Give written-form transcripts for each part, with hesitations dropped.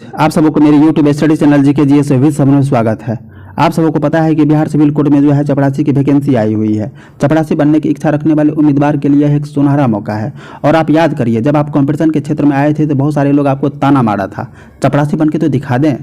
आप सबको मेरे YouTube स्टडी चैनल जी के जी से भी सबसे स्वागत है। आप सबको पता है कि बिहार सिविल कोड में जो है चपरासी की वैकेंसी आई हुई है। चपरासी बनने की इच्छा रखने वाले उम्मीदवार के लिए एक सुनहरा मौका है। और आप याद करिए, जब आप कंपटीशन के क्षेत्र में आए थे तो बहुत सारे लोग आपको ताना मारा था, चपरासी बन के तो दिखा दें।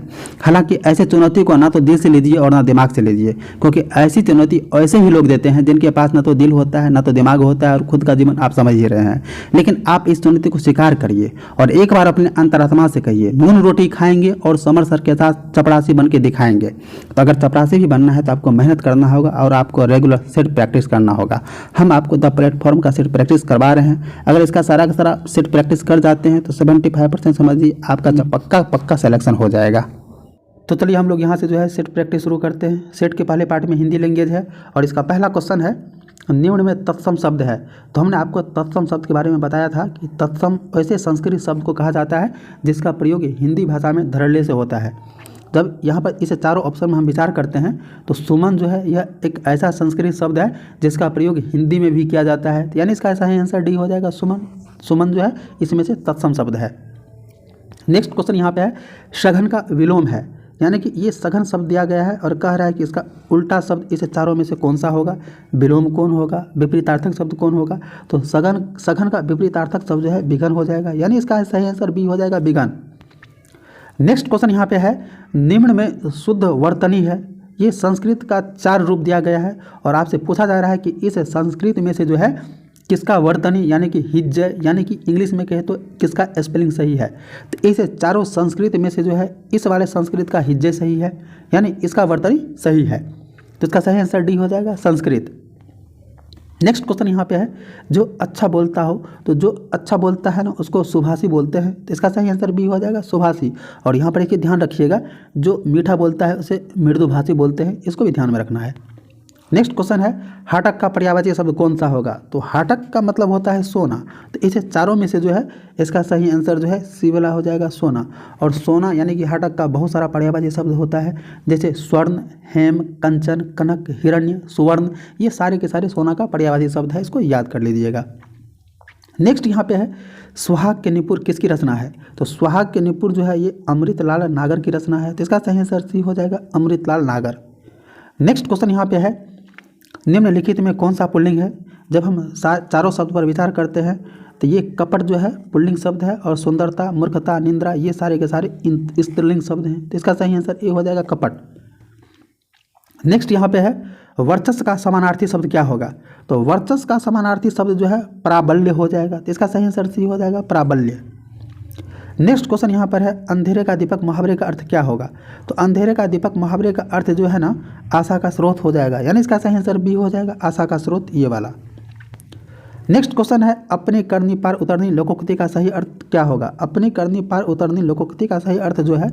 हालांकि ऐसे चुनौती को ना तो दिल से लीजिए और ना दिमाग से लीजिए, क्योंकि ऐसी चुनौती ऐसे ही लोग देते हैं जिनके पास ना तो दिल होता है ना तो दिमाग होता है, और खुद का जीवन आप समझ ही रहे हैं। लेकिन आप इस चुनौती को स्वीकार करिए और एक बार अपने अंतरात्मा से कहिए, नून रोटी खाएंगे और समर सर के साथ चपरासी बन के दिखाएंगे। तो अगर चपरासी भी बनना है तो आपको मेहनत करना होगा और आपको रेगुलर सेट प्रैक्टिस करना होगा। हम आपको द प्लेटफॉर्म का सेट प्रैक्टिस करवा रहे हैं। अगर इसका सारा का सारा सेट प्रैक्टिस कर जाते हैं तो 75% समझिए आपका पक्का सिलेक्शन हो जाएगा। तो चलिए हम लोग यहाँ से जो है सेट प्रैक्टिस शुरू करते हैं। सेट के पहले पार्ट में हिंदी लैंग्वेज है और इसका पहला क्वेश्चन है, निम्न में तत्सम शब्द है। तो हमने आपको तत्सम शब्द के बारे में बताया था कि तत्सम ऐसे संस्कृत शब्द को कहा जाता है जिसका प्रयोग हिंदी भाषा में धड़ल्ले से होता है। जब यहाँ पर इसे चारों ऑप्शन में हम विचार करते हैं तो सुमन जो है यह एक ऐसा संस्कृत शब्द है जिसका प्रयोग हिंदी में भी किया जाता है, यानी इसका ऐसा ही आंसर डी हो जाएगा। सुमन जो है इसमें से तत्सम शब्द है। नेक्स्ट क्वेश्चन यहाँ पे है, सघन का विलोम है, यानी कि ये सघन शब्द दिया गया है और कह रहा है कि इसका उल्टा शब्द इसे चारों में से कौन सा होगा, विलोम कौन होगा, विपरीतार्थक शब्द कौन होगा। तो सघन का विपरीतार्थक शब्द जो है विघन हो जाएगा, यानी इसका सही आंसर बी हो जाएगा, विघन। नेक्स्ट क्वेश्चन यहाँ पे है, निम्न में शुद्ध वर्तनी है। ये संस्कृत का 4 रूप दिया गया है और आपसे पूछा जा रहा है कि इस संस्कृत में से जो है किसका वर्तनी यानी कि हिज्जय, यानी कि इंग्लिश में कहे तो किसका स्पेलिंग सही है। तो इस चारों संस्कृत में से जो है इस वाले संस्कृत का हिज्जय सही है, यानी इसका वर्तनी सही है। तो इसका सही आंसर डी हो जाएगा, संस्कृत। नेक्स्ट क्वेश्चन यहाँ पे है, जो अच्छा बोलता हो, तो जो अच्छा बोलता है ना उसको सुभाषी बोलते हैं। तो इसका सही आंसर बी हो जाएगा, सुभाषी। और यहाँ पर एक ध्यान रखिएगा, जो मीठा बोलता है उसे मृदुभाषी बोलते हैं, इसको भी ध्यान में रखना है। नेक्स्ट क्वेश्चन है, हाटक का पर्यायवाची शब्द कौन सा होगा। तो हाटक का मतलब होता है सोना। तो इसे चारों में से जो है इसका सही आंसर जो है सी वाला हो जाएगा, सोना। और सोना यानी कि हाटक का बहुत सारा पर्यायवाची शब्द होता है, जैसे स्वर्ण, हेम, कंचन, कनक, हिरण्य, सुवर्ण, ये सारे के सारे सोना का पर्यायवाची शब्द है, इसको याद कर लीजिएगा। नेक्स्ट यहाँ पे है, सुहाग के निपुर किसकी रचना है। तो सुहाग के निपुर जो है ये अमृतलाल नागर की रचना है। तो इसका सही आंसर सी हो जाएगा, अमृतलाल नागर। नेक्स्ट क्वेश्चन यहाँ पे है, निम्नलिखित में कौन सा पुल्लिंग है। जब हम चारों शब्द पर विचार करते हैं तो ये कपट जो है पुल्लिंग शब्द है और सुंदरता, मूर्खता, निंद्रा ये सारे के सारे स्त्रीलिंग शब्द हैं। तो इसका सही आंसर ए हो जाएगा, कपट। नेक्स्ट यहाँ पे है, वर्चस्व का समानार्थी शब्द क्या होगा। तो वर्चस्व का समानार्थी शब्द जो है प्राबल्य हो जाएगा। तो इसका सही आंसर सी हो जाएगा, प्राबल्य। नेक्स्ट क्वेश्चन यहाँ पर है, अंधेरे का दीपक मुहावरे का अर्थ क्या होगा। तो अंधेरे का दीपक मुहावरे का अर्थ जो है ना आशा का स्रोत हो जाएगा, यानी इसका सही आंसर बी हो जाएगा, आशा का स्रोत, ये वाला। नेक्स्ट क्वेश्चन है, अपनी करनी पार उतरनी लोकोक्ति का सही अर्थ क्या होगा। अपनी करनी पार उतरनी लोकोक्ति का सही अर्थ जो है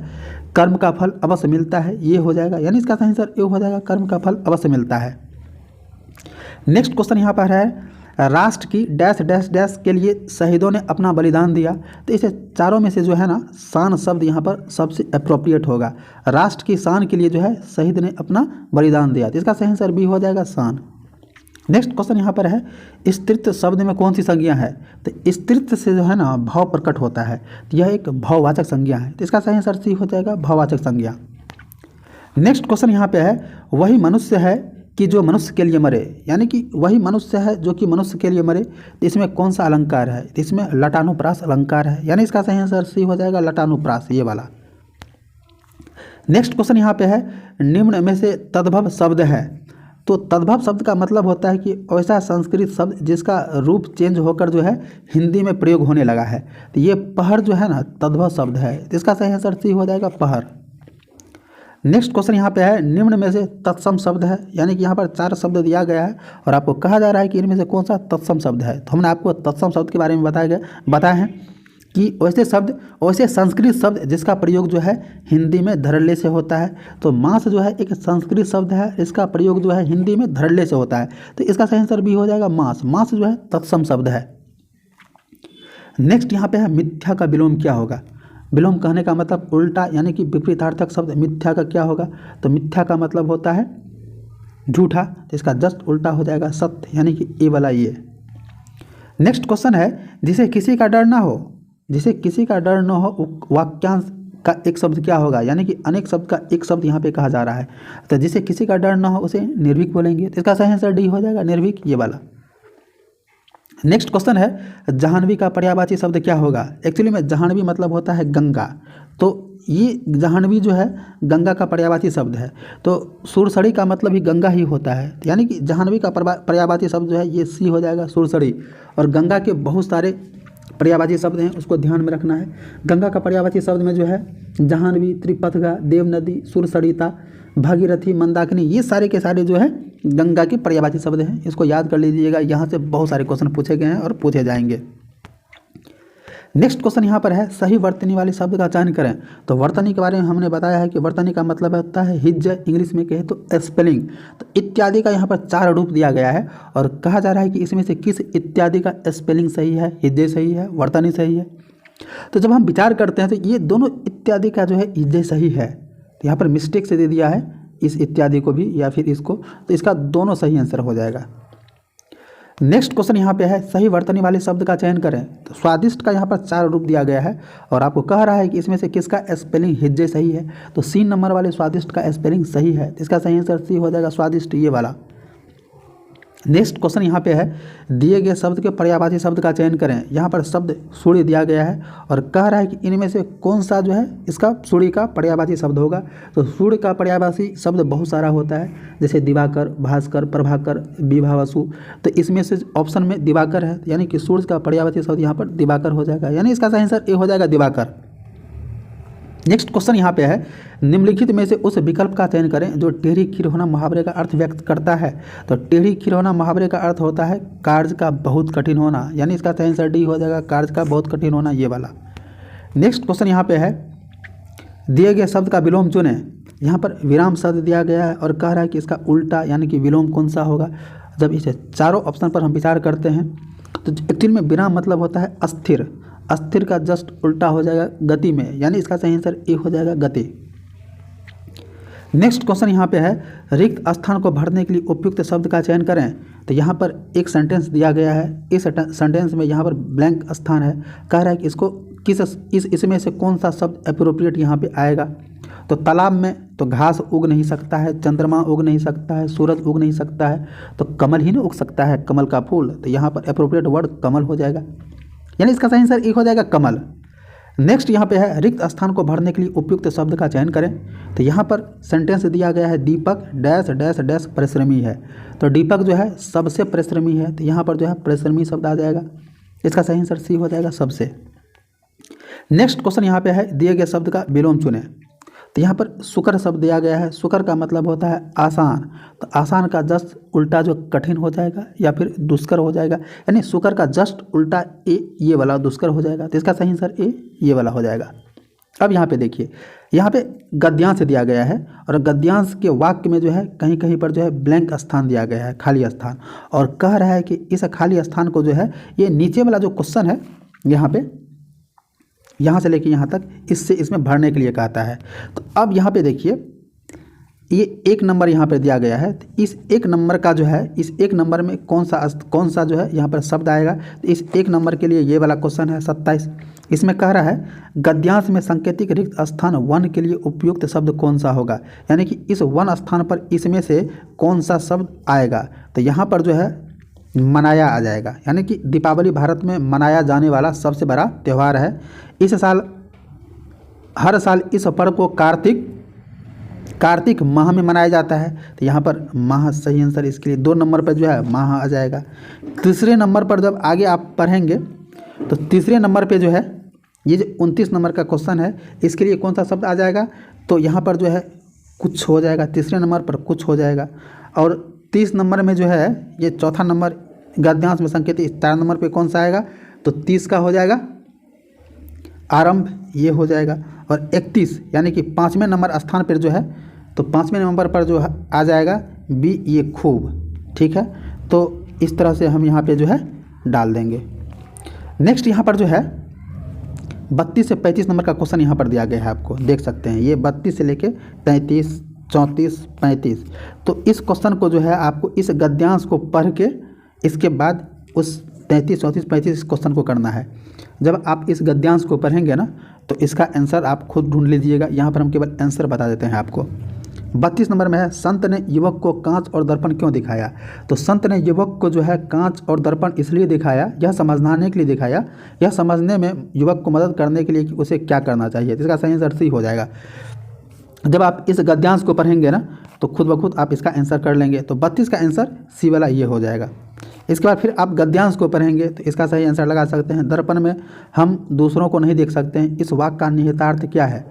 कर्म का फल अवश्य मिलता है, ये हो जाएगा, यानी इसका सही आंसर ए हो जाएगा, कर्म का फल अवश्य मिलता है। नेक्स्ट क्वेश्चन यहाँ पर है, राष्ट्र की डैश डैश डैश के लिए शहीदों ने अपना बलिदान दिया। तो इसे चारों में से जो है ना शान शब्द यहाँ पर सबसे अप्रोप्रिएट होगा। राष्ट्र की शान के लिए जो है शहीद ने अपना बलिदान दिया। तो इसका सही आंसर बी हो जाएगा, शान। नेक्स्ट क्वेश्चन यहाँ पर है, स्त्रीत्व शब्द में कौन सी संज्ञा है। तो स्त्रीत्व से जो है ना भाव प्रकट होता है, तो यह एक भाववाचक संज्ञा है। तो इसका सही आंसर सी हो जाएगा, भाववाचक संज्ञा। नेक्स्ट क्वेश्चन यहाँ पे है, वही मनुष्य है कि जो मनुष्य के लिए मरे, यानी कि वही मनुष्य है जो कि मनुष्य के लिए मरे। तो इसमें कौन सा अलंकार है। तो इसमें लटानुप्रास अलंकार है, यानी इसका सही आंसर सी हो जाएगा, लटानुप्रास, ये वाला। नेक्स्ट क्वेश्चन यहाँ पे है, निम्न में से तद्भव शब्द है। तो तद्भव शब्द का मतलब होता है कि ऐसा संस्कृत शब्द जिसका रूप चेंज होकर जो है हिंदी में प्रयोग होने लगा है। तो ये पहर जो है ना तद्भव शब्द है। तो इसका सही आंसर सी हो जाएगा, पहर। नेक्स्ट क्वेश्चन यहाँ पे है, निम्न में से तत्सम शब्द है, यानी कि यहाँ पर 4 शब्द दिया गया है और आपको कहा जा रहा है कि इनमें से कौन सा तत्सम शब्द है। तो हमने आपको तत्सम शब्द के बारे में बताया है कि वैसे संस्कृत शब्द जिसका प्रयोग जो है हिंदी में धड़ल्ले से होता है। तो मांस जो है एक संस्कृत शब्द है, इसका प्रयोग जो है हिंदी में धड़ल्ले से होता है। तो इसका सही आंसर भी हो जाएगा, मांस। मांस जो है तत्सम शब्द है। नेक्स्ट यहाँ पे है, मिथ्या का विलोम क्या होगा। विलोम कहने का मतलब उल्टा, यानी कि विपरीतार्थक शब्द मिथ्या का क्या होगा। तो मिथ्या का मतलब होता है झूठा। तो इसका जस्ट उल्टा हो जाएगा, सत्य, यानी कि ए वाला ये। नेक्स्ट क्वेश्चन है, जिसे किसी का डर ना हो, जिसे किसी का डर न हो वाक्यांश का एक शब्द क्या होगा, यानी कि अनेक शब्द का एक शब्द यहाँ पे कहा जा रहा है। तो जिसे किसी का डर ना हो उसे निर्भीक बोलेंगे। तो इसका सही आंसर डी हो जाएगा, निर्भीक, ये वाला। नेक्स्ट क्वेश्चन है, जाह्नवी का पर्यायवाची शब्द क्या होगा। एक्चुअली में जाह्नवी मतलब होता है गंगा, तो ये जाह्नवी जो है गंगा का पर्यायवाची शब्द है। तो सुरसरी का मतलब ही गंगा ही होता है, यानी कि जाह्नवी का पर्यायवाची शब्द जो है ये सी हो जाएगा, सुरसरी। और गंगा के बहुत सारे पर्यायवाची शब्द हैं, उसको ध्यान में रखना है। गंगा का पर्यायवाची शब्द में जो है जाह्नवी, त्रिपथगा, देवनदी, सुरसरिता, भागीरथी, मंदाकिनी, ये सारे के सारे जो है गंगा के पर्यायवाची शब्द हैं। इसको याद कर लीजिएगा, यहाँ से बहुत सारे क्वेश्चन पूछे गए हैं और पूछे जाएंगे। नेक्स्ट क्वेश्चन यहाँ पर है, सही वर्तनी वाले शब्द का चयन करें। तो वर्तनी के बारे में हमने बताया है कि वर्तनी का मतलब होता है हिज्ज, इंग्लिश में कहे तो स्पेलिंग। तो इत्यादि का यहाँ पर 4 रूप दिया गया है और कहा जा रहा है कि इसमें से किस इत्यादि का स्पेलिंग सही है, हिज्जे सही है, वर्तनी सही है। तो जब हम विचार करते हैं तो ये दोनों इत्यादि का जो है हिज्जे सही है। तो यहाँ पर मिस्टेक से दे दिया है इस इत्यादि को भी या फिर इसको, तो इसका दोनों सही आंसर हो जाएगा। नेक्स्ट क्वेश्चन यहाँ पे है, सही वर्तनी वाले शब्द का चयन करें। तो स्वादिष्ट का यहाँ पर 4 रूप दिया गया है और आपको कह रहा है कि इसमें से किसका स्पेलिंग हिज्जे सही है। तो 3 नंबर वाले स्वादिष्ट का स्पेलिंग सही है, तो इसका सही आंसर सी हो जाएगा, स्वादिष्ट, ये वाला। नेक्स्ट क्वेश्चन यहाँ पे है, दिए गए शब्द के पर्यायवाची शब्द का चयन करें। यहाँ पर शब्द सूर्य दिया गया है और कह रहा है कि इनमें से कौन सा जो है इसका सूर्य का पर्यायवाची शब्द होगा। तो सूर्य का पर्यायवाची शब्द बहुत सारा होता है, जैसे दिवाकर, भास्कर, प्रभाकर, विभावसु। तो इसमें से ऑप्शन में दिवाकर है, यानी कि सूर्य का पर्यायवाची शब्द यहाँ पर दिवाकर हो जाएगा, यानी इसका सही आंसर ए हो जाएगा, दिवाकर। नेक्स्ट क्वेश्चन यहाँ पे है, निम्नलिखित में से उस विकल्प का चयन करें जो टेढ़ी खीर होना मुहावरे का अर्थ व्यक्त करता है। तो टेढ़ी खीर होना मुहावरे का अर्थ होता है कार्य का बहुत कठिन होना, यानी इसका सही आंसर डी हो जाएगा, कार्य का बहुत कठिन होना, ये वाला। नेक्स्ट क्वेश्चन यहाँ पे है, दिए गए शब्द का विलोम चुनें। यहाँ पर विराम शब्द दिया गया है और कह रहा है कि इसका उल्टा यानी कि विलोम कौन सा होगा। जब इसे चारों ऑप्शन पर हम विचार करते हैं तो एक्चुअली में विराम मतलब होता है अस्थिर, अस्थिर का जस्ट उल्टा हो जाएगा गति में, यानी इसका सही आंसर ए हो जाएगा, गति। नेक्स्ट क्वेश्चन यहाँ पे है, रिक्त स्थान को भरने के लिए उपयुक्त शब्द का चयन करें। तो यहाँ पर एक सेंटेंस दिया गया है, इस सेंटेंस में यहाँ पर ब्लैंक स्थान है, कह रहा है कि इसको इसमें से कौन सा शब्द अप्रोप्रिएट यहाँ पे आएगा। तो तालाब में तो घास उग नहीं सकता है, चंद्रमा उग नहीं सकता है, सूरज उग नहीं सकता है, तो कमल ही ना उग सकता है, कमल का फूल। तो यहाँ पर अप्रोप्रिएट वर्ड कमल हो जाएगा, यानी इसका सही आंसर एक हो जाएगा, कमल। नेक्स्ट यहाँ पे है, रिक्त स्थान को भरने के लिए उपयुक्त शब्द का चयन करें। तो यहाँ पर सेंटेंस दिया गया है, दीपक डैश डैश डैश परिश्रमी है। तो दीपक जो है सबसे परिश्रमी है, तो यहाँ पर जो है परिश्रमी शब्द आ जाएगा, इसका सही आंसर सी हो जाएगा, सबसे। नेक्स्ट क्वेश्चन यहाँ पे है, दिए गए शब्द का विलोम चुनें। तो यहाँ पर सुकर शब्द दिया गया है, सुकर का मतलब होता है आसान। तो आसान का जस्ट उल्टा जो कठिन हो जाएगा या फिर दुष्कर हो जाएगा, यानी सुकर का जस्ट उल्टा ए, ये वाला दुष्कर हो जाएगा, तो इसका सही आंसर ए, ये वाला हो जाएगा। अब यहाँ पे देखिए, यहाँ पे गद्यांश दिया गया है और गद्यांश के वाक्य में जो है कहीं कहीं पर जो है ब्लैंक स्थान दिया गया है, खाली स्थान, और कह रहा है कि इस खाली स्थान को जो है ये नीचे वाला जो क्वेश्चन है यहाँ पे, यहाँ से लेके यहाँ तक इससे इसमें भरने के लिए कहता है। तो अब यहाँ पे देखिए, ये 1 नंबर यहाँ पे दिया गया है, तो इस 1 नंबर का जो है, इस 1 नंबर में कौन सा जो है यहाँ पर शब्द आएगा। तो इस 1 नंबर के लिए ये वाला क्वेश्चन है 27। इसमें कह रहा है, गद्यांश में संकेतिक रिक्त स्थान 1 के लिए उपयुक्त शब्द कौन सा होगा, यानी कि इस 1 स्थान पर इसमें से कौन सा शब्द आएगा। तो यहाँ पर जो है मनाया आ जाएगा, यानी कि दीपावली भारत में मनाया जाने वाला सबसे बड़ा त्यौहार है। इस साल हर साल इस पर्व को कार्तिक माह में मनाया जाता है। तो यहाँ पर माह सही आंसर, इसके लिए 2 नंबर पर जो है माह आ जाएगा। तीसरे नंबर पर जब आगे आप पढ़ेंगे तो तीसरे नंबर पे जो है ये जो 29 नंबर का क्वेश्चन है, इसके लिए कौन सा शब्द आ जाएगा। तो यहाँ पर जो है कुछ हो जाएगा, तीसरे नंबर पर कुछ हो जाएगा। और 30 नंबर में जो है ये चौथा नंबर गद्यांश में संकेतिक 4 नंबर पे कौन सा आएगा। तो 30 का हो जाएगा आरंभ, ये हो जाएगा। और 31 यानी कि 5वें नंबर स्थान पर जो है, तो 5वें नंबर पर जो आ जाएगा बी, ये खूब, ठीक है। तो इस तरह से हम यहाँ पे जो है डाल देंगे। नेक्स्ट यहाँ पर जो है 32 से 35 नंबर का क्वेश्चन यहाँ पर दिया गया है, आपको देख सकते हैं, ये 32 से लेके 33, 34, 35। तो इस क्वेश्चन को जो है आपको इस गद्यांश को पढ़ के इसके बाद उस 33, 34, 35 इस क्वेश्चन को करना है। जब आप इस गद्यांश को पढ़ेंगे ना, तो इसका आंसर आप खुद ढूंढ लीजिएगा, यहाँ पर हम केवल आंसर बता देते हैं आपको। 32 नंबर में है, संत ने युवक को कांच और दर्पण क्यों दिखाया? तो संत ने युवक को जो है कांच और दर्पण इसलिए दिखाया, यह समझाने के लिए दिखाया, यह समझने में युवक को मदद करने के लिए कि उसे क्या करना चाहिए। तो इसका सही आंसर सी हो जाएगा। जब आप इस गद्यांश को पढ़ेंगे ना तो खुद ब खुद आप इसका आंसर कर लेंगे। तो 32 का आंसर सी वाला ये हो जाएगा। इसके बाद फिर आप गद्यांश को पढ़ेंगे तो इसका सही आंसर लगा सकते हैं, दर्पण में हम दूसरों को नहीं देख सकते हैं। इस वाक्य का निहितार्थ क्या है?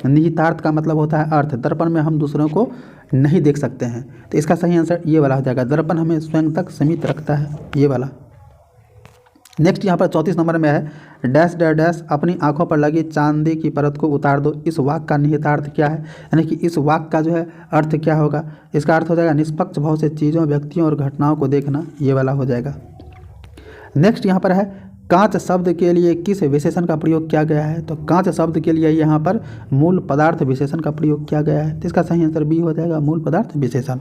निहितार्थ का मतलब होता है अर्थ। दर्पण में हम दूसरों को नहीं देख सकते हैं, तो इसका सही आंसर ये वाला हो जाएगा। दर्पण हमें स्वयं तक सीमित रखता है, ये वाला। नेक्स्ट यहाँ पर 34 नंबर में है, डैश डैश डैश अपनी आंखों पर लगी चांदी की परत को उतार दो। इस वाक्य का निहितार्थ क्या है? यानी कि इस वाक्य का जो है अर्थ क्या होगा? इसका अर्थ हो जाएगा निष्पक्ष भाव से चीज़ों, व्यक्तियों और घटनाओं को देखना, ये वाला हो जाएगा। नेक्स्ट यहाँ पर है, कांच शब्द के लिए किस विशेषण का प्रयोग किया गया है? तो कांच शब्द के लिए यहाँ पर मूल पदार्थ विशेषण का प्रयोग किया गया है, तो इसका सही आंसर बी हो जाएगा, मूल पदार्थ विशेषण।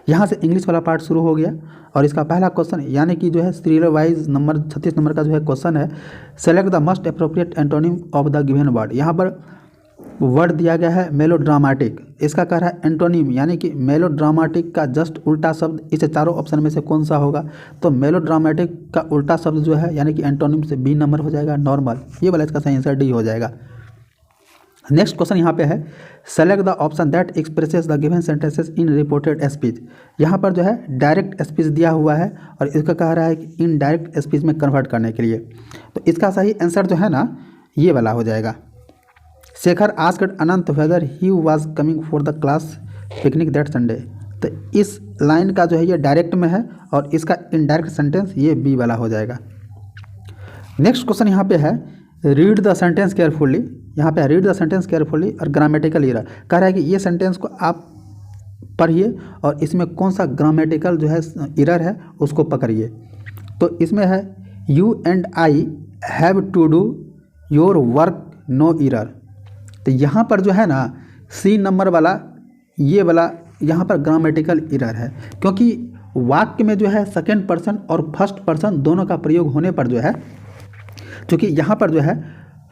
यहाँ से इंग्लिश वाला पार्ट शुरू हो गया और इसका पहला क्वेश्चन यानी कि जो है सीरियल वाइज नंबर 36 नंबर का जो है क्वेश्चन है, select the most appropriate antonym of the given word. यहाँ पर वर्ड दिया गया है मेलोड्रामेटिक, इसका कह रहा है एंटोनिम यानी कि मेलोड्रामेटिक का जस्ट उल्टा शब्द इस चारों ऑप्शन में से कौन सा होगा? तो मेलोड्रामेटिक का उल्टा शब्द जो है यानी कि एंटोनिम से बी नंबर हो जाएगा, नॉर्मल, ये वाला इसका सही आंसर डी हो जाएगा। नेक्स्ट क्वेश्चन यहाँ पे है, select the option that expresses the given sentences in reported speech. यहाँ पर जो है डायरेक्ट स्पीच दिया हुआ है और इसका कह रहा है कि इन डायरेक्ट स्पीच में कन्वर्ट करने के लिए, तो इसका सही आंसर जो है ना ये वाला हो जाएगा। Shekhar asked Anant weather he was coming for the class picnic that Sunday. तो इस लाइन का जो है ये डायरेक्ट में है और इसका इनडायरेक्ट सेंटेंस ये बी वाला हो जाएगा। नेक्स्ट क्वेश्चन यहाँ पे है, रीड द सेंटेंस केयरफुली। यहाँ पे रीड द सेंटेंस केयरफुली और ग्रामेटिकल एरर कह रहा है कि ये सेंटेंस को आप पढ़िए और इसमें कौन सा ग्रामेटिकल जो है एरर है उसको पकड़िए। तो इसमें है, you and I have to do your work no error. तो यहाँ पर जो है ना सी नंबर वाला ये वाला यहाँ पर ग्रामेटिकल एरर है, क्योंकि वाक्य में जो है सेकेंड पर्सन और फर्स्ट पर्सन दोनों का प्रयोग होने पर जो है, क्योंकि यहाँ पर जो है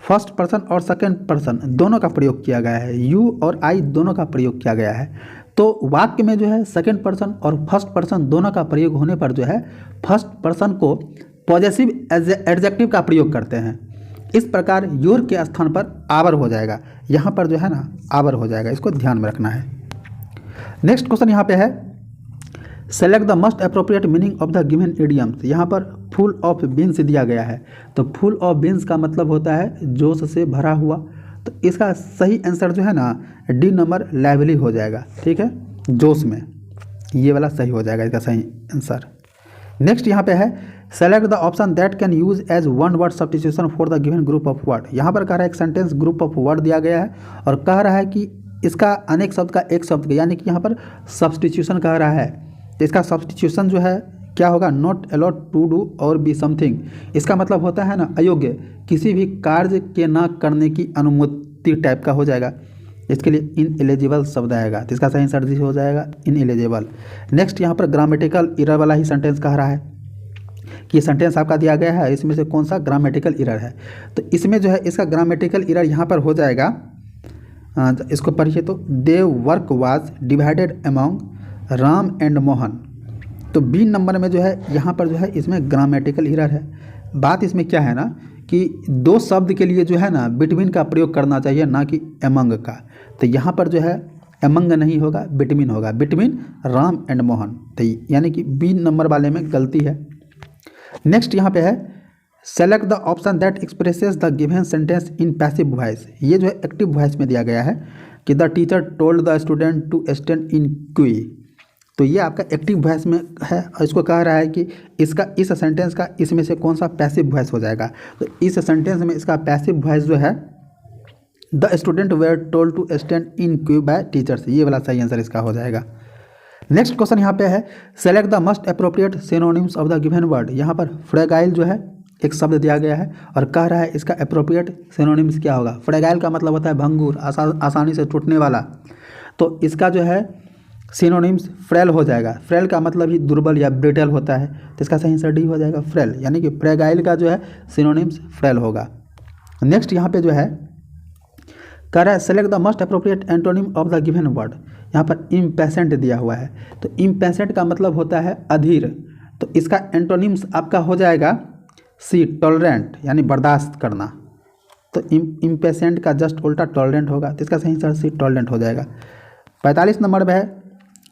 फर्स्ट पर्सन और सेकेंड पर्सन दोनों का प्रयोग किया गया है, यू और आई दोनों का प्रयोग किया गया है, तो वाक्य में जो है सेकेंड पर्सन और फर्स्ट पर्सन दोनों का प्रयोग होने पर जो है फर्स्ट पर्सन को पॉजेसिव एडजेक्टिव का प्रयोग करते हैं। इस प्रकार योर के स्थान पर आवर हो जाएगा, यहाँ पर जो है ना आवर हो जाएगा, इसको ध्यान में रखना है। नेक्स्ट क्वेश्चन यहाँ पे है, select the most appropriate meaning of the given idioms. यहाँ पर फुल ऑफ बीन्स दिया गया है, तो फुल ऑफ बीन्स का मतलब होता है जोश से भरा हुआ, तो इसका सही आंसर जो है ना डी नंबर लाइवली हो जाएगा, ठीक है, जोश में, ये वाला सही हो जाएगा इसका सही आंसर। नेक्स्ट यहाँ पे है, select the option that can use as one word substitution for the given group of word. यहाँ पर कह रहा है एक सेंटेंस ग्रुप ऑफ वर्ड दिया गया है और कह रहा है कि इसका अनेक शब्द का एक शब्द का, यानी कि यहाँ पर सब्स्टिट्यूशन कह रहा है, तो इसका सब्स्टिट्यूशन जो है क्या होगा, नॉट अलाउड टू डू और बी समथिंग। इसका मतलब होता है ना अयोग्य, किसी भी कार्य के ना करने की अनुमति टाइप का हो जाएगा, इसके लिए इनएलिजिबल शब्द आएगा, तो इसका सही आंसर हो जाएगा इनएलिजिबल। नेक्स्ट यहाँ पर ग्रामेटिकल एरर वाला ही सेंटेंस कह रहा है कि ये सेंटेंस आपका दिया गया है, इसमें से कौन सा ग्रामेटिकल एरर है, तो इसमें जो है इसका ग्रामेटिकल एरर यहाँ पर हो जाएगा, इसको पढ़िए तो, they work was divided among Ram and Mohan. तो बी नंबर में जो है यहाँ पर जो है इसमें ग्रामेटिकल एरर है। बात इसमें क्या है ना कि दो शब्द के लिए जो है ना बिटवीन का प्रयोग करना चाहिए, ना कि अमंग का, तो यहाँ पर जो है अमंग नहीं होगा, बिटवीन होगा, बिटवीन राम एंड मोहन, तो यानी कि बी नंबर वाले में गलती है। नेक्स्ट यहाँ पे है, select the option that expresses the given sentence in passive voice. ये जो है एक्टिव वॉइस में दिया गया है कि the teacher told the student to stand in queue, तो ये आपका एक्टिव वॉइस में है और इसको कह रहा है कि इसका इस सेंटेंस का इसमें से कौन सा पैसिव वॉइस हो जाएगा, तो इस सेंटेंस में इसका पैसिव वॉइस जो है the student were told to stand in queue by teachers, ये वाला सही आंसर इसका हो जाएगा। नेक्स्ट क्वेश्चन यहाँ पे है, select the most appropriate synonyms of the given word. यहाँ पर फ्रेगाइल जो है एक शब्द दिया गया है और कह रहा है इसका अप्रोप्रिएट सिनोनिम्स क्या होगा। फ्रेगाइल का मतलब होता है भंगुर, आसानी से टूटने वाला, तो इसका जो है सिनोनिम्स फ्रेल हो जाएगा। फ्रेल का मतलब ही दुर्बल या ब्रिटल होता है, तो इसका सही आंसर डी हो जाएगा फ्रेल, यानी कि फ्रेगाइल का जो है सिनोनिम्स फ्रेल होगा। नेक्स्ट यहाँ पे जो है कह रहा है select the most appropriate antonym of the given word. यहाँ पर इम्पेशेंट दिया हुआ है, तो इम्पेशेंट का मतलब होता है अधीर, तो इसका एंटोनिम्स आपका हो जाएगा सी टॉलरेंट, यानी बर्दाश्त करना। तो इम्पेशेंट का जस्ट उल्टा टॉलरेंट होगा, तो इसका सही आंसर सी टॉलरेंट हो जाएगा। 45 नंबर पे है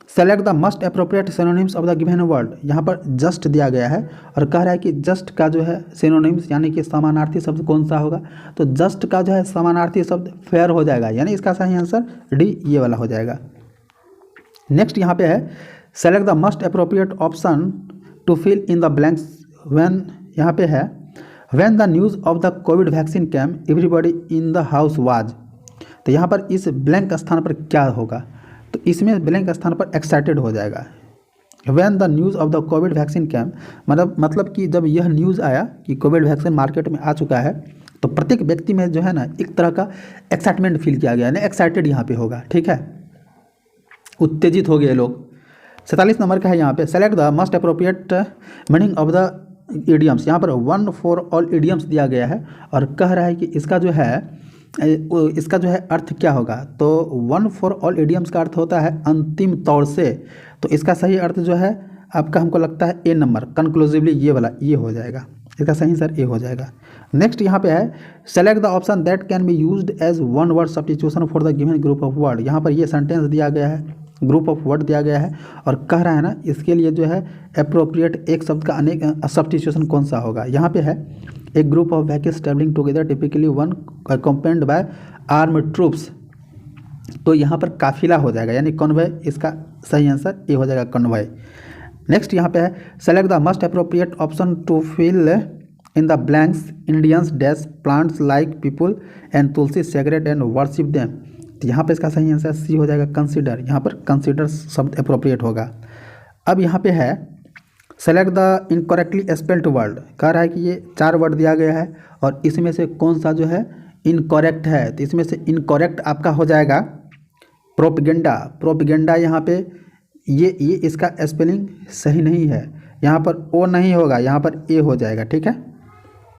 select the most appropriate synonyms of the given word. यहाँ पर जस्ट दिया गया है और कह रहा है कि जस्ट का जो है सिनोनिम्स यानी कि समानार्थी शब्द कौन सा होगा, तो जस्ट का जो है समानार्थी शब्द फेयर हो जाएगा, यानी इसका सही आंसर डी ये वाला हो जाएगा। नेक्स्ट यहाँ पे है select the most appropriate option to fill in the blanks when, यहाँ पे है when the news of the covid vaccine came everybody in the house was. तो यहाँ पर इस ब्लैंक स्थान पर क्या होगा, तो इसमें ब्लैंक स्थान पर एक्साइटेड हो जाएगा। When the news of the covid vaccine came मतलब कि जब यह न्यूज़ आया कि कोविड वैक्सीन मार्केट में आ चुका है, तो प्रत्येक व्यक्ति में जो है ना एक तरह का एक्साइटमेंट फील किया गया, यानी एक्साइटेड यहाँ पे होगा, ठीक है, उत्तेजित हो गए लोग। 47 नंबर का है यहाँ पे select the most appropriate meaning of the idioms. यहाँ पर वन फॉर ऑल इडियम्स दिया गया है और कह रहा है कि इसका जो है अर्थ क्या होगा, तो वन फॉर ऑल इडियम्स का अर्थ होता है अंतिम तौर से, तो इसका सही अर्थ जो है आपका हमको लगता है ए नंबर कंक्लूसिवली ये वाला ये हो जाएगा, इसका सही सर ए हो जाएगा। नेक्स्ट यहाँ पे है select the option that can be used as one word substitution for the given group of word. यहाँ पर ये सेंटेंस दिया गया है, ग्रुप ऑफ वर्ड दिया गया है और कह रहा है ना इसके लिए जो है अप्रोप्रिएट एक शब्द का अनेक सब्स्टिट्यूशन कौन सा होगा। यहाँ पे है एक group of vehicles travelling together typically one accompanied by armed troops, तो यहाँ पर काफिला हो जाएगा, यानी कॉन्वॉय, इसका सही आंसर ए हो जाएगा कॉन्वॉय। नेक्स्ट यहाँ पे है select the most appropriate option to fill in the blanks Indians dash plants like peepal and tulsi sacred and worship them. तो यहाँ पे इसका सही आंसर सी हो जाएगा कंसीडर, यहाँ पर कंसीडर शब्द अप्रोप्रिएट होगा। अब यहाँ पे है select the incorrectly spelled word. कह रहा है कि ये 4 वर्ड दिया गया है और इसमें से कौन सा जो है इनकरेक्ट है, तो इसमें से इनकरेक्ट आपका हो जाएगा प्रोपेगेंडा। प्रोपेगेंडा यहाँ पे ये इसका स्पेलिंग सही नहीं है, यहाँ पर ओ नहीं होगा, यहाँ पर ए हो जाएगा, ठीक है।